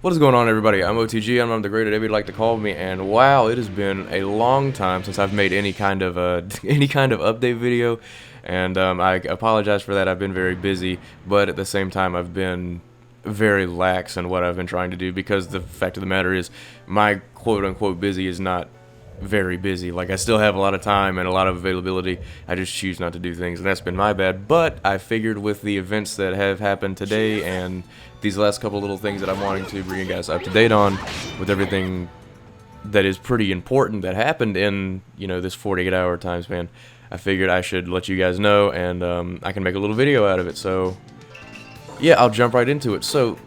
What is going on, everybody? I'm OTG. I'm the great, whatever you'd like to call me. And wow, it has been a long time since I've made any kind of any kind of update video. And I apologize for that. I've been very busy, but at the same time, I've been very lax in what I've been trying to do because the fact of the matter is, my quote-unquote busy is not very busy. Like, I still have a lot of time and a lot of availability. I just choose not to do things, and that's been my bad. But I figured with the events that have happened today and these last couple little things that I'm wanting to bring you guys up to date on, with everything that is pretty important that happened in, you know, this 48-hour time span, I figured I should let you guys know, and I can make a little video out of it. So yeah, I'll jump right into it. So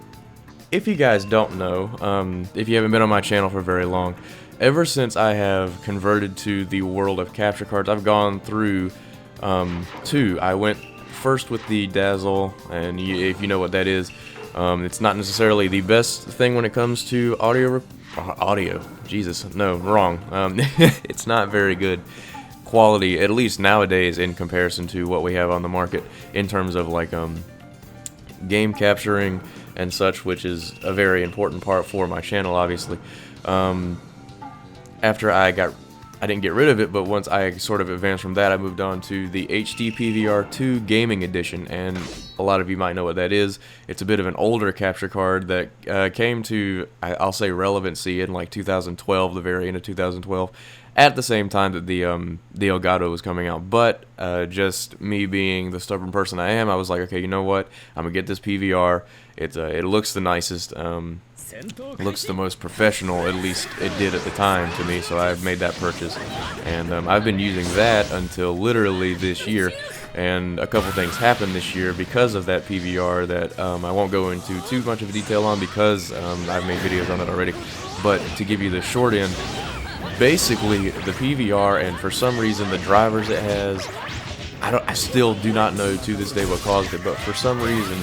if you guys don't know, if you haven't been on my channel for very long, ever since I have converted to the world of capture cards, I've gone through two. I went first with the Dazzle, and if you know what that is, it's not necessarily the best thing when it comes to audio. Jesus, no, wrong. It's not very good quality, at least nowadays, in comparison to what we have on the market in terms of like game capturing and such, which is a very important part for my channel, obviously. After I didn't get rid of it, but once I sort of advanced from that, I moved on to the HD PVR2 Gaming Edition, and a lot of you might know what that is. It's a bit of an older capture card that came to, I'll say, relevancy in like 2012, the very end of 2012, at the same time that the Elgato was coming out. But just me being the stubborn person I am, I was like, okay, you know what? I'm gonna get this PVR. It looks the nicest. Looks the most professional, at least it did at the time to me, so I've made that purchase, and I've been using that until literally this year. And a couple things happened this year because of that PVR that I won't go into too much of detail on because I've made videos on it already. But to give you the short end, basically the PVR, and for some reason the drivers it has, I still do not know to this day what caused it, but for some reason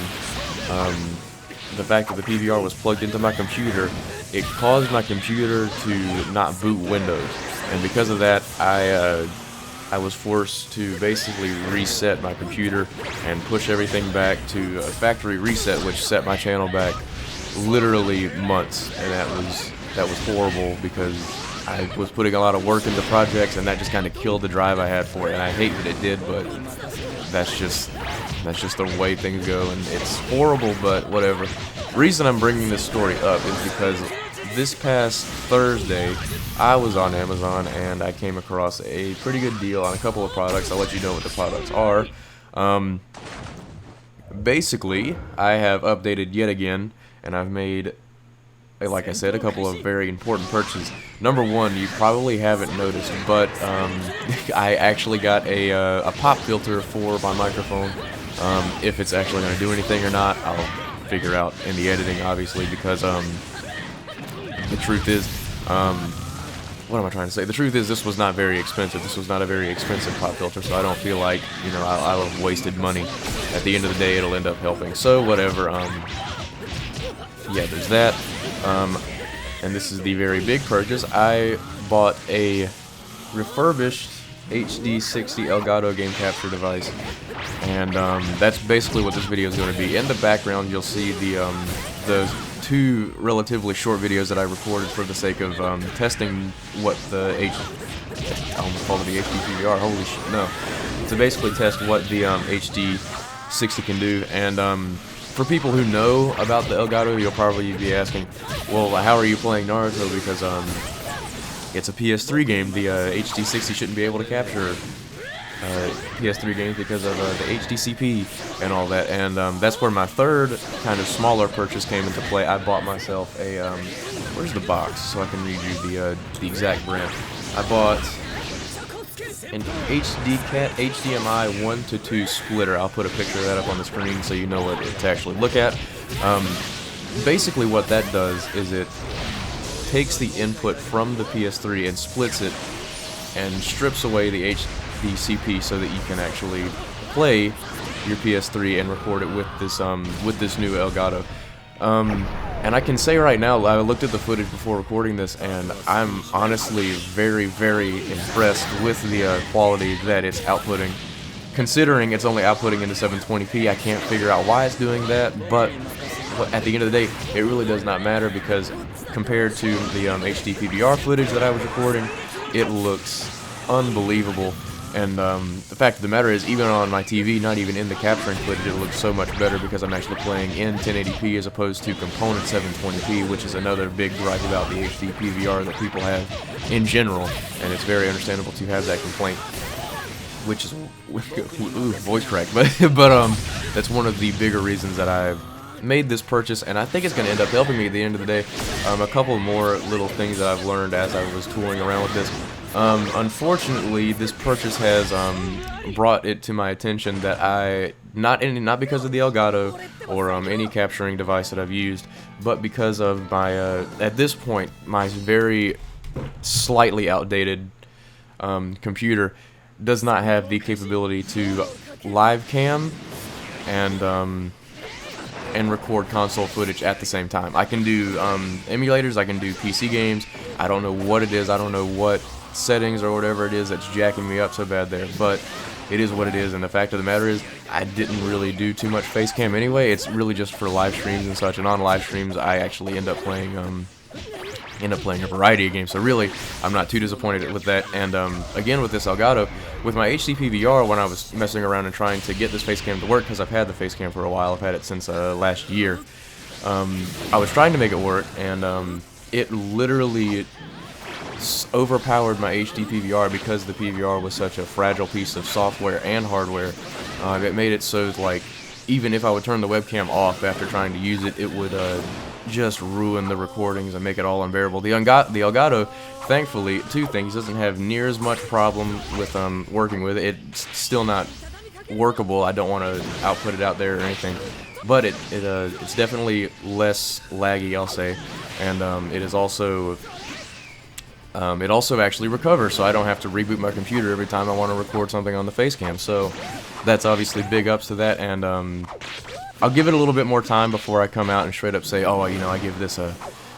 the fact that the PVR was plugged into my computer, it caused my computer to not boot Windows, and because of that, I was forced to basically reset my computer and push everything back to a factory reset, which set my channel back literally months, and that was horrible because I was putting a lot of work into projects, and that just kind of killed the drive I had for it, and I hate that it did, but that's just the way things go, and it's horrible, but whatever. The reason I'm bringing this story up is because this past Thursday, I was on Amazon, and I came across a pretty good deal on a couple of products. I'll let you know what the products are. Basically, I have updated yet again, and I've made, like I said, a couple of very important purchases. Number one, you probably haven't noticed, but I actually got a pop filter for my microphone. If it's actually going to do anything or not, I'll figure out in the editing, obviously, because the truth is, what am I trying to say? The truth is, this was not very expensive. This was not a very expensive pop filter, so I don't feel like, you know, I'll have wasted money. At the end of the day, it'll end up helping. So whatever. Yeah, there's that. And this is the very big purchase. I bought a refurbished HD60 Elgato game capture device, and that's basically what this video is going to be. In the background, you'll see the two relatively short videos that I recorded for the sake of testing what I almost called it the HD PVR. Holy shit, no! To basically test what the HD60 can do, and for people who know about the Elgato, you'll probably be asking, well, how are you playing Naruto? Because it's a PS3 game. The HD60 shouldn't be able to capture PS3 games because of the HDCP and all that. And that's where my third kind of smaller purchase came into play. I bought myself a where's the box so I can read you the exact brand. I bought an HDMI 1 to 2 splitter. I'll put a picture of that up on the screen so you know what to actually look at. Basically what that does is it takes the input from the PS3 and splits it and strips away the HDCP so that you can actually play your PS3 and record it with this new Elgato. And I can say right now, I looked at the footage before recording this, and I'm honestly very, very impressed with the quality that it's outputting. Considering it's only outputting into 720p, I can't figure out why it's doing that, but But at the end of the day, it really does not matter, because compared to the HD PVR footage that I was recording, it looks unbelievable. And the fact of the matter is, even on my TV, not even in the capturing footage, it looks so much better because I'm actually playing in 1080p as opposed to component 720p, which is another big gripe about the HD PVR that people have in general, and it's very understandable to have that complaint, which is ooh, voice crack, but that's one of the bigger reasons that I've made this purchase, and I think it's going to end up helping me at the end of the day. A couple more little things that I've learned as I was tooling around with this. Unfortunately, this purchase has brought it to my attention that not because of the Elgato or any capturing device that I've used, but because of my at this point my very slightly outdated computer does not have the capability to live cam and record console footage at the same time. I can do emulators, I can do PC games. I don't know what it is, I don't know what settings or whatever it is that's jacking me up so bad there, but it is what it is. And the fact of the matter is, I didn't really do too much face cam anyway. It's really just for live streams and such, and on live streams I actually end up playing a variety of games, so really I'm not too disappointed with that. And again, with this Elgato, with my HD PVR, when I was messing around and trying to get this face cam to work, because I've had the face cam for a while, I've had it since last year, I was trying to make it work, and it literally overpowered my HD PVR because the PVR was such a fragile piece of software and hardware. It made it so, like, even if I would turn the webcam off after trying to use it, it would just ruin the recordings and make it all unbearable. The Elgato, thankfully, two things: doesn't have near as much problem with working with it. It's still not workable. I don't want to output it out there or anything, but it's definitely less laggy, I'll say, and it is also it also actually recovers, so I don't have to reboot my computer every time I want to record something on the facecam. So that's obviously big ups to that, and I'll give it a little bit more time before I come out and straight up say, oh, you know, I give this a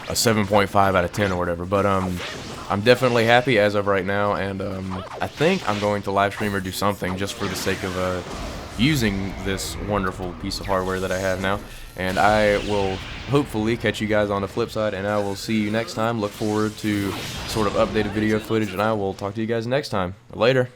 7.5 out of 10 or whatever. But I'm definitely happy as of right now, and I think I'm going to live stream or do something just for the sake of using this wonderful piece of hardware that I have now. And I will hopefully catch you guys on the flip side, and I will see you next time. Look forward to sort of updated video footage, and I will talk to you guys next time. Later.